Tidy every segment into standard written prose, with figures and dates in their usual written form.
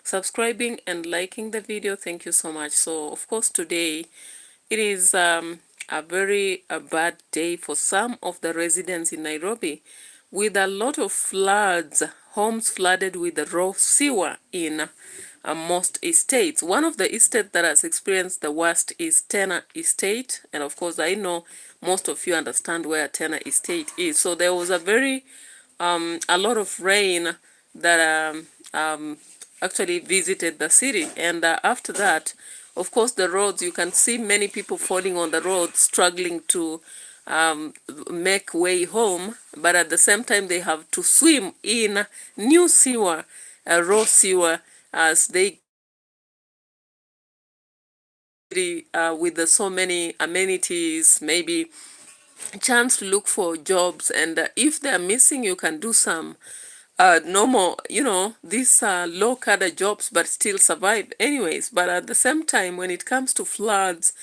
subscribing and liking the video. Thank you so much. So of course today it is a very bad day for some of the residents in Nairobi, with a lot of floods, homes flooded with the raw sewer in most estates. One of the estates that has experienced the worst is Tena Estate, and of course I know most of you understand where Tena Estate is. So there was a lot of rain that actually visited the city, and after that, of course, the roads, you can see many people falling on the road, struggling to make way home, but at the same time they have to swim in new sewer, raw sewer, as they with so many amenities, maybe chance to look for jobs, and if they're missing, you can do some normal, these low cadre jobs, but still survive anyways. But at the same time, when it comes to floods,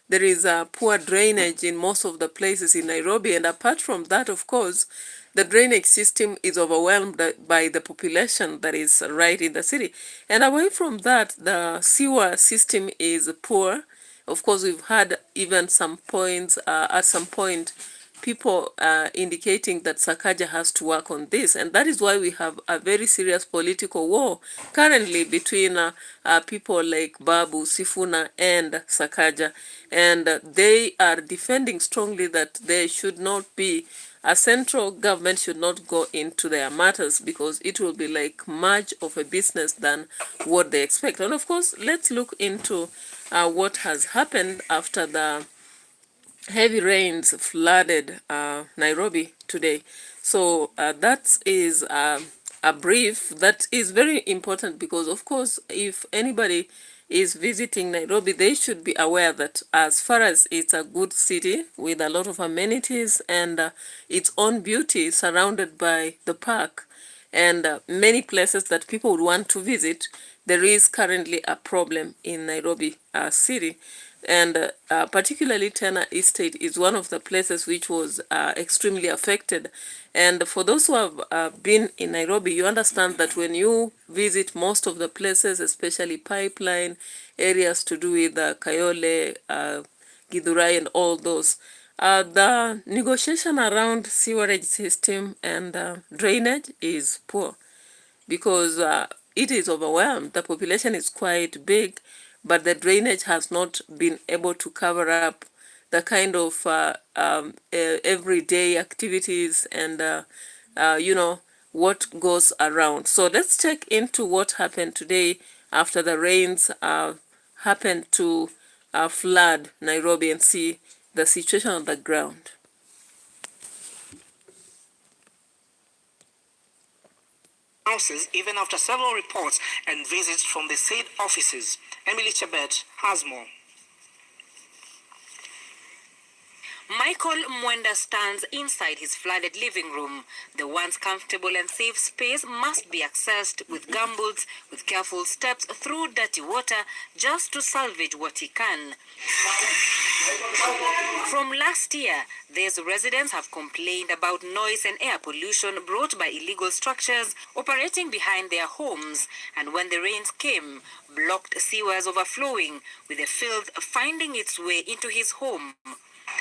there is poor drainage in most of the places in Nairobi, and apart from that, of course, the drainage system is overwhelmed by the population that is right in the city. And away from that, the sewer system is poor. Of course, we've had even some points, at some point, people indicating that Sakaja has to work on this. And that is why we have a very serious political war currently between people like Babu, Sifuna, and Sakaja. And they are defending strongly that there should not be a central government should not go into their matters, because it will be like much of a business than what they expect. And of course, let's look into what has happened after the heavy rains flooded Nairobi today. So that is a brief that is very important, because of course, if anybody is visiting Nairobi, they should be aware that as far as it's a good city with a lot of amenities and its own beauty, surrounded by the park and many places that people would want to visit, there is currently a problem in Nairobi city. And particularly Tena Estate is one of the places which was extremely affected. And for those who have been in Nairobi, you understand that when you visit most of the places, especially pipeline areas to do with Kayole, Githurai, and all those, the negotiation around sewerage system and drainage is poor, because it is overwhelmed. The population is quite big, but the drainage has not been able to cover up the kind of everyday activities and what goes around. So let's check into what happened today after the rains happened to flood Nairobi and see the situation on the ground. Houses even after several reports and visits from the said offices. Emily Chebet has more. Michael Mwenda stands inside his flooded living room. The once comfortable and safe space must be accessed with gumboots, with careful steps through dirty water, just to salvage what he can. From last year, these residents have complained about noise and air pollution brought by illegal structures operating behind their homes, and when the rains came, blocked sewers overflowing, with the filth finding its way into his home.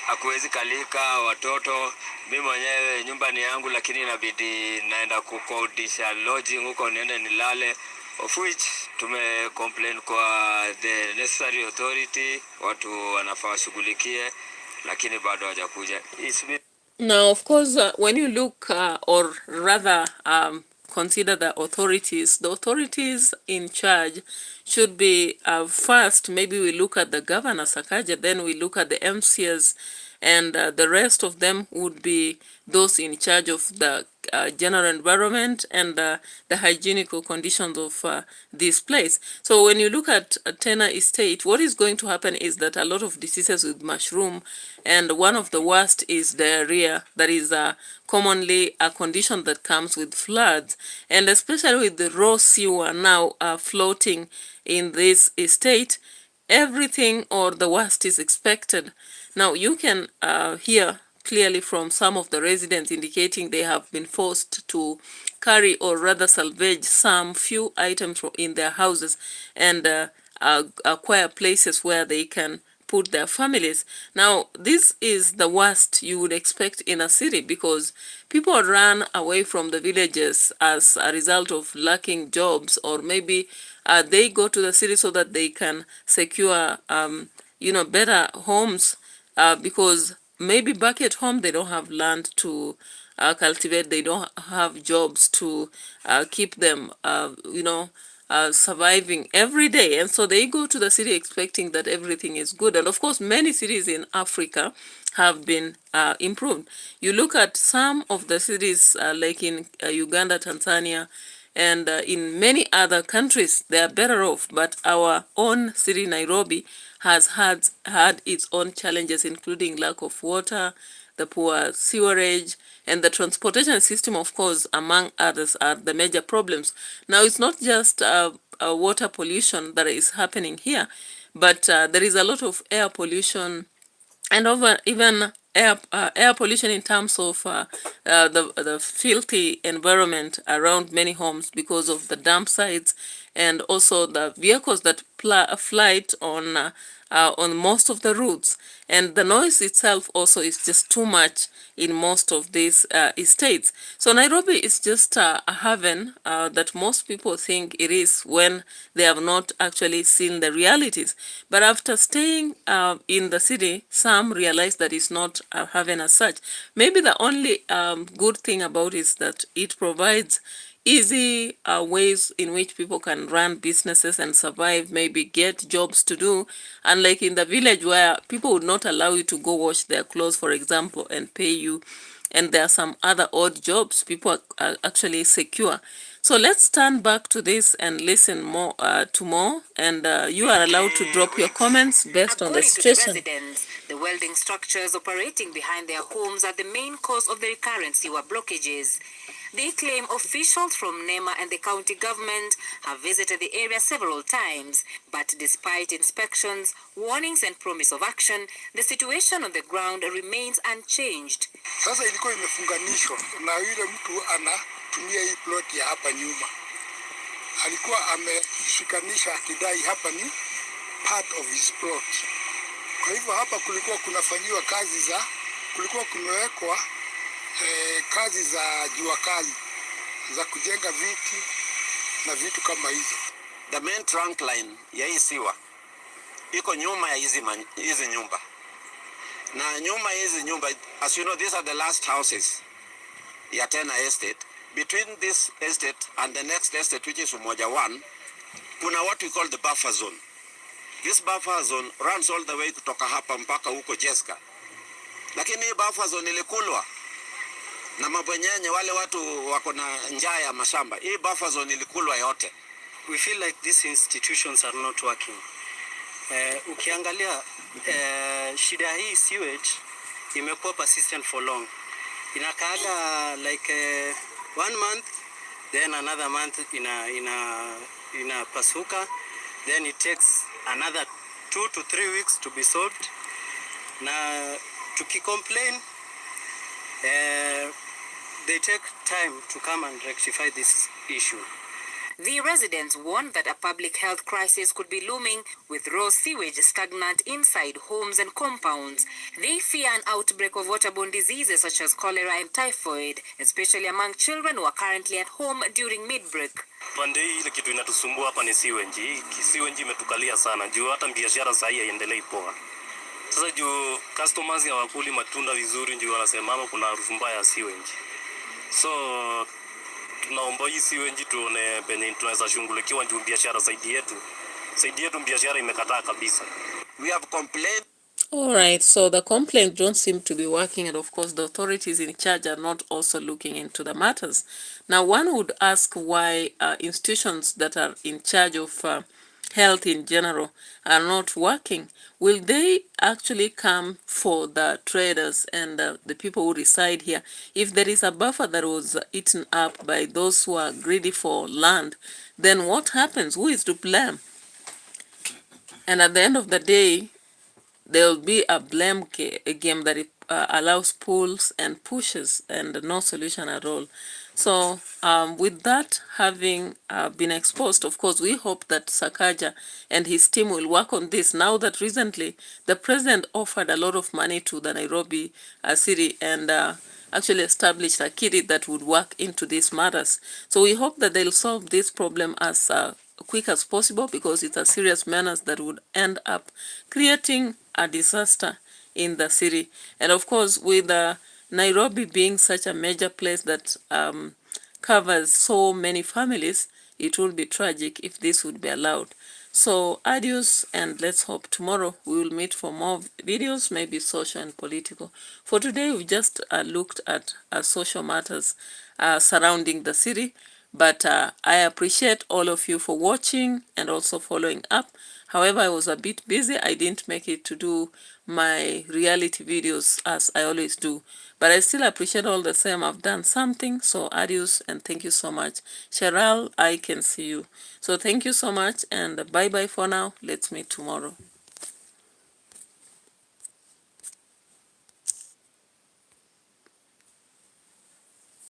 Hakuwezi kalika watoto, mimi mwenyewe nyumba ni yangu, lakini inabidi naenda kukodisha lodging huko niende nilale, of which tume complain kwa the necessary authority, watu wanafaa washughulikie, lakini bado hawajakuja. Now, of course, when you look or rather consider the authorities in charge should be first, maybe we look at the governor Sakaja, then we look at the MCs, and the rest of them would be those in charge of the general environment and the hygienical conditions of this place. So when you look at Tena Estate, what is going to happen is that a lot of diseases with mushroom, and one of the worst is diarrhea. That is commonly a condition that comes with floods, and especially with the raw sewer now floating in this estate, everything or the worst is expected. Now you can hear clearly from some of the residents indicating they have been forced to carry or rather salvage some few items in their houses and acquire places where they can put their families. Now, this is the worst you would expect in a city because people run away from the villages as a result of lacking jobs, or maybe they go to the city so that they can secure, better homes because maybe back at home they don't have land to cultivate, they don't have jobs to keep them, surviving every day. And so they go to the city expecting that everything is good. And of course, many cities in Africa have been improved. You look at some of the cities like in Uganda, Tanzania, and in many other countries, they are better off. But our own city, Nairobi, has had its own challenges, including lack of water, the poor sewerage, and the transportation system, of course, among others, are the major problems. Now, it's not just water pollution that is happening here, but there is a lot of air pollution and even air pollution in terms of the filthy environment around many homes because of the dump sites and also the vehicles that fly on most of the routes, and the noise itself also is just too much in most of these estates. So Nairobi is just a haven that most people think it is when they have not actually seen the realities. But after staying in the city, some realize that it's not a haven as such. Maybe the only good thing about it is that it provides easy ways in which people can run businesses and survive, maybe get jobs to do, unlike in the village where people would not allow you to go wash their clothes, for example, and pay you. And there are some other odd jobs people are actually secure. So let's turn back to this and listen more to more, and you are allowed to drop your comments based on the situation. According to the residents, the welding structures operating behind their homes are the main cause of the recurrent sewer blockages. They claim officials from NEMA and the county government have visited the area several times, but despite inspections, warnings and promise of action, the situation on the ground remains unchanged. Sasa ilikuwa imefunganishwa na yule mtu anatumia hii plot ya hapa nyuma. Alikuwa ameshikanisha akidai hapa ni part of his plot. Kwa hivyo hapa kulikuwa kunafanyiwa kulikuwa kumewekwa kazi za jua kali za kujenga viti na vitu kama hizo. The main trunk line ya hii sewer iko nyuma ya hizi nyumba. Na nyuma hizi nyumba, as you know, these are the last houses ya Tena estate. Between this estate and the next estate, which is Umoja 1, kuna what we call the buffer zone. This buffer zone runs all the way kutoka hapa mpaka huko Jeska. Lakini hii buffer zone ilikulwa na mabwenyenye, wale watu wako na njaa ya mashamba. Hii buffer zone ilikulwa yote. We feel like these institutions are not working. Ukiangalia shida hii sewage imekuwa persistent for long. Inakaaga like 1 month, then another month inapasuka, then it takes another 2 to 3 weeks to be solved. Na tukicomplain, they take time to come and rectify this issue. The residents warned that a public health crisis could be looming with raw sewage stagnant inside homes and compounds. They fear an outbreak of waterborne diseases such as cholera and typhoid, especially among children who are currently at home during mid-break. Pande hii ile kitu inatusumbua hapa ni sewage. Sewage imetukalia sana juu hata biashara sasa haiendelei poa. Sasa juu customers hawakuli matunda vizuri, ndio wanasema mama kuna harufu mbaya ya sewage. So tunaomba hii sewage tuone penye tunaweza shughulikiwa juu biashara zaidi yetu biashara imekataa kabisa. We have complained. All right, so the complaints don't seem to be working, and of course the authorities in charge are not also looking into the matters. Now, one would ask why institutions that are in charge of health in general are not working. Will they actually come for the traders and the people who reside here? If there is a buffer that was eaten up by those who are greedy for land, then what happens? Who is to blame? And at the end of the day, there will be a blame game that allows pulls and pushes and no solution at all. So with that having been exposed, of course, we hope that Sakaja and his team will work on this. Now that recently the president offered a lot of money to the Nairobi city and actually established a committee that would work into these matters. So we hope that they'll solve this problem as quick as possible, because it's a serious menace that would end up creating a disaster in the city. And of course, with Nairobi being such a major place that covers so many families, it will be tragic if this would be allowed. So adios, and let's hope tomorrow we will meet for more videos, maybe social and political. For today, we've just looked at social matters surrounding the city. But I appreciate all of you for watching and also following up. However, I was a bit busy. I didn't make it to do my reality videos as I always do. But I still appreciate all the same. I've done something. So adios and thank you so much. Cheryl, I can see you. So thank you so much and bye-bye for now. Let's meet tomorrow.